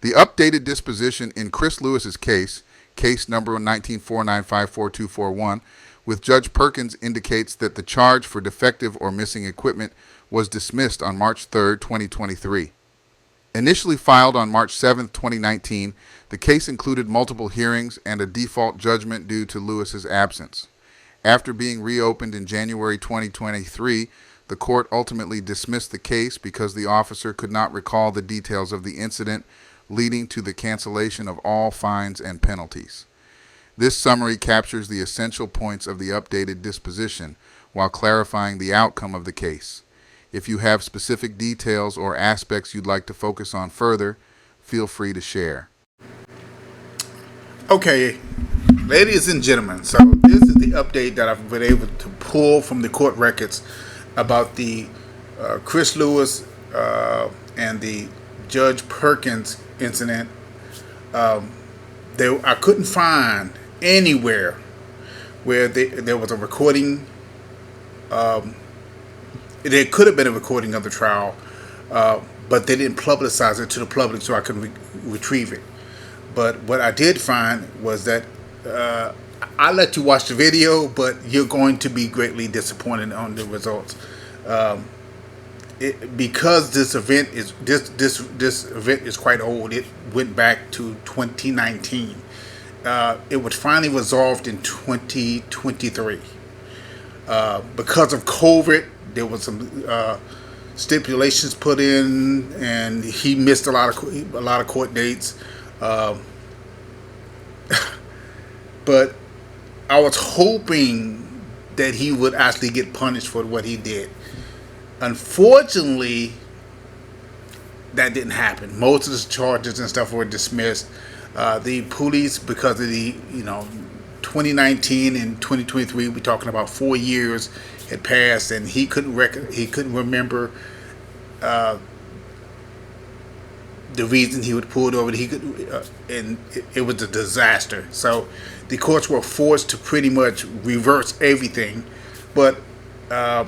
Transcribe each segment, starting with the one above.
The updated disposition in Chris Lewis's case, case number 194954241, with Judge Perkins indicates that the charge for defective or missing equipment was dismissed on March 3, 2023. Initially filed on March 7, 2019, the case included multiple hearings and a default judgment due to Lewis's absence. After being reopened in January 2023, the court ultimately dismissed the case because the officer could not recall the details of the incident, leading to the cancellation of all fines and penalties. This summary captures the essential points of the updated disposition while clarifying the outcome of the case. If you have specific details or aspects you'd like to focus on further, feel free to share. Okay, ladies and gentlemen, so this is the update that I've been able to pull from the court records about the Chris Lewis and the Judge Perkins incident. I couldn't find anywhere where there was a recording. There could have been a recording of the trial, but they didn't publicize it to the public so I could retrieve it. But what I did find was that I let you watch the video, but you're going to be greatly disappointed on the results. Because this event is quite old. It went back to 2019. It was finally resolved in 2023. Because of COVID, there was some stipulations put in, and he missed a lot of court dates. But I was hoping that he would actually get punished for what he did. Unfortunately, that didn't happen. Most of the charges and stuff were dismissed. The police, because of the 2019 and 2023, we're talking about 4 years had passed, and he couldn't remember the reason he was pulled over. And it was a disaster. So the courts were forced to pretty much reverse everything. But I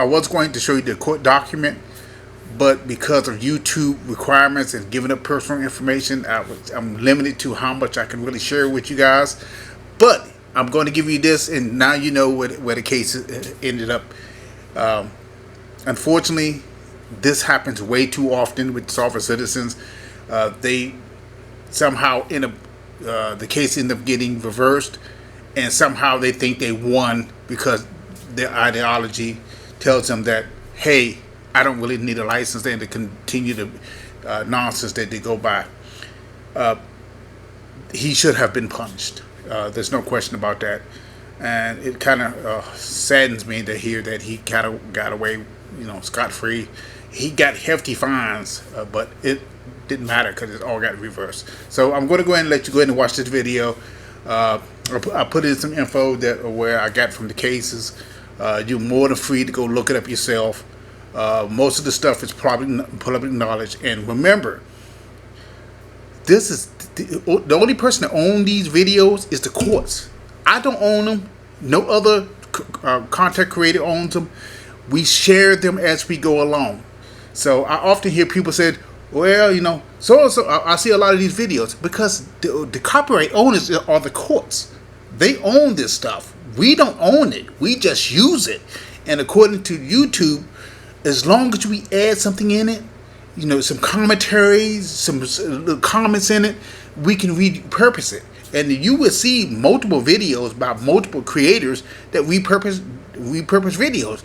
was going to show you the court document, but because of YouTube requirements and giving up personal information, I'm limited to how much I can really share with you guys. But I'm going to give you this, and now you know where the case ended up. Unfortunately, this happens way too often with sovereign citizens. They somehow the case ended up getting reversed, and somehow they think they won because their ideology tells them that, hey, I don't really need a license, and to continue the nonsense that they go by. He should have been punished. There's no question about that. And it kind of saddens me to hear that he kind of got away, scot-free. He got hefty fines, but it didn't matter because it all got reversed. So I'm going to go ahead and let you go ahead and watch this video. I put in some info where I got from the cases. You're more than free to go look it up yourself. Most of the stuff is probably public knowledge. And remember, this is the only person that owns these videos is the courts. I don't own them. No other content creator owns them. We share them as we go along. So I often hear people say, well, so-and-so, I see a lot of these videos because the copyright owners are the courts. They own this stuff. We don't own it. We just use it. And according to YouTube, as long as we add something in it, some commentaries, some comments in it, we can repurpose it. And you will see multiple videos by multiple creators that repurpose videos.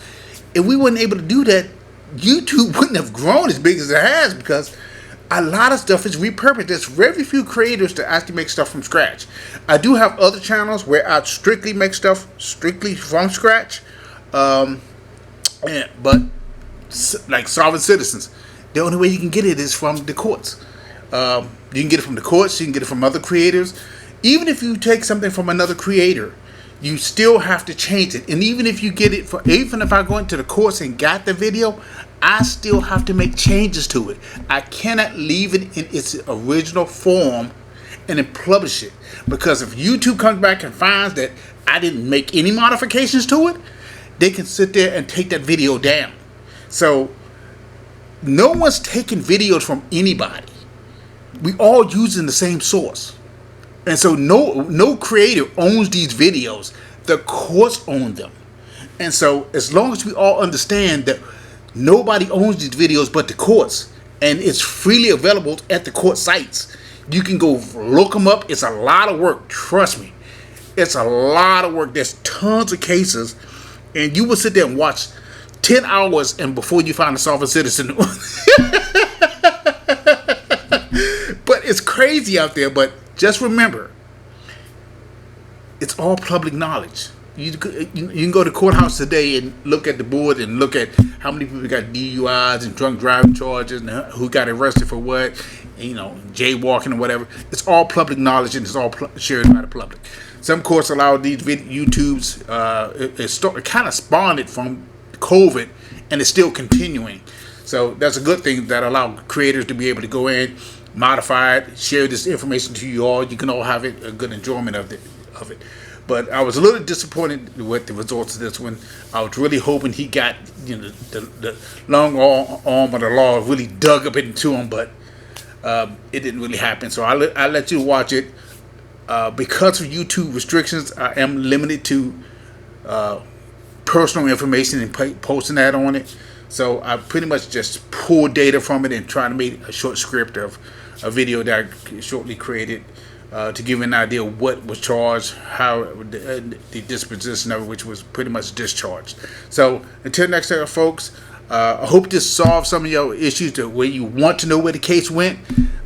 If we weren't able to do that, YouTube wouldn't have grown as big as it has, because a lot of stuff is repurposed. There's very few creators that actually make stuff from scratch. I do have other channels where I strictly make stuff strictly from scratch. But like Sovereign Citizens, the only way you can get it is from the courts. You can get it from the courts. You can get it from other creators. Even if you take something from another creator, you still have to change it. And even if you get it even if I go into the courts and got the video, I still have to make changes to it. I cannot leave it in its original form and then publish it, because if YouTube comes back and finds that I didn't make any modifications to it, they can sit there and take that video down. So no one's taking videos from anybody. We all using the same source. And so no creator owns these videos. The courts own them. And so as long as we all understand that nobody owns these videos but the courts, and it's freely available at the court sites, you can go look them up. It's a lot of work. Trust me. It's a lot of work. There's tons of cases, and you will sit there and watch 10 hours and before you find a sovereign citizen. But it's crazy out there. But just remember, it's all public knowledge. You can go to the courthouse today and look at the board and look at how many people got DUIs and drunk driving charges and who got arrested for what, jaywalking or whatever. It's all public knowledge, and it's all shared by the public. Some courts allow these YouTubes. It kind of spawned it from COVID, and it's still continuing. So that's a good thing that allow creators to be able to go in, modify it, share this information to you all. You can all have a good enjoyment of it. But I was a little disappointed with the results of this one. I was really hoping he got the long arm of the law really dug up into him, but it didn't really happen. So I let you watch it. Because of YouTube restrictions, I am limited to personal information and posting that on it. So I pretty much just pulled data from it and trying to make a short script of a video that I shortly created. To give an idea of what was charged, how the disposition of it, which was pretty much discharged. So until next time, folks, I hope this solves some of your issues to where you want to know where the case went.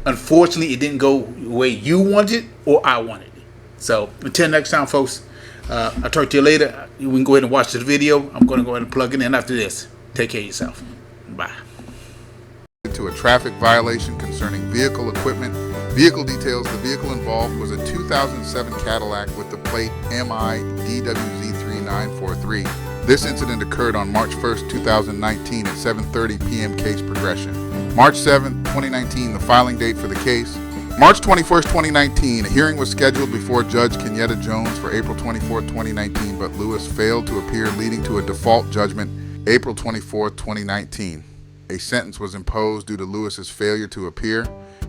Unfortunately, it didn't go the way you wanted or I wanted it. So until next time, folks, I'll talk to you later. You can go ahead and watch the video. I'm going to go ahead and plug it in after this. Take care of yourself. Bye. To a traffic violation concerning vehicle equipment. Vehicle details: the vehicle involved was a 2007 Cadillac with the plate MI DWZ3943. This incident occurred on March 1st, 2019 at 7:30 p.m. Case progression. March 7th, 2019, the filing date for the case. March 21st, 2019, a hearing was scheduled before Judge Kenyatta Jones for April 24th, 2019, but Lewis failed to appear, leading to a default judgment April 24th, 2019. A sentence was imposed due to Lewis's failure to appear,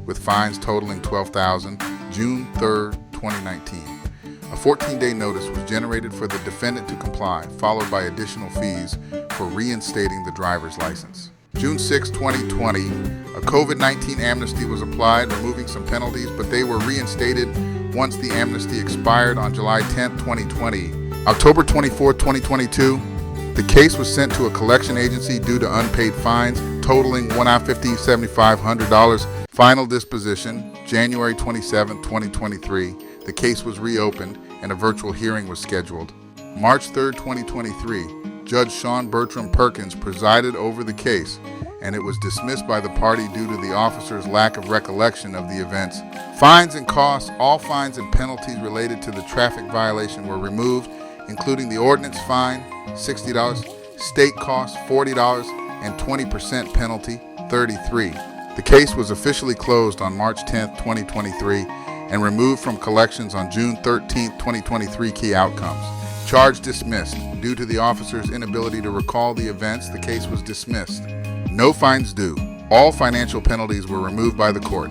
with fines totaling $12,000, June 3rd, 2019. A 14-day notice was generated for the defendant to comply, followed by additional fees for reinstating the driver's license. June 6, 2020, a COVID-19 amnesty was applied, removing some penalties, but they were reinstated once the amnesty expired on July 10, 2020. October 24, 2022, the case was sent to a collection agency due to unpaid fines, totaling $150,700. Final disposition, January 27, 2023. The case was reopened and a virtual hearing was scheduled. March 3, 2023. Judge Sean Bertram Perkins presided over the case, and it was dismissed by the party due to the officer's lack of recollection of the events. Fines and costs: all fines and penalties related to the traffic violation were removed, including the ordinance fine, $60, state costs, $40, and 20% penalty, $33. The case was officially closed on March 10, 2023, and removed from collections on June 13, 2023. Key outcomes: charge dismissed. Due to the officer's inability to recall the events, the case was dismissed. No fines due. All financial penalties were removed by the court.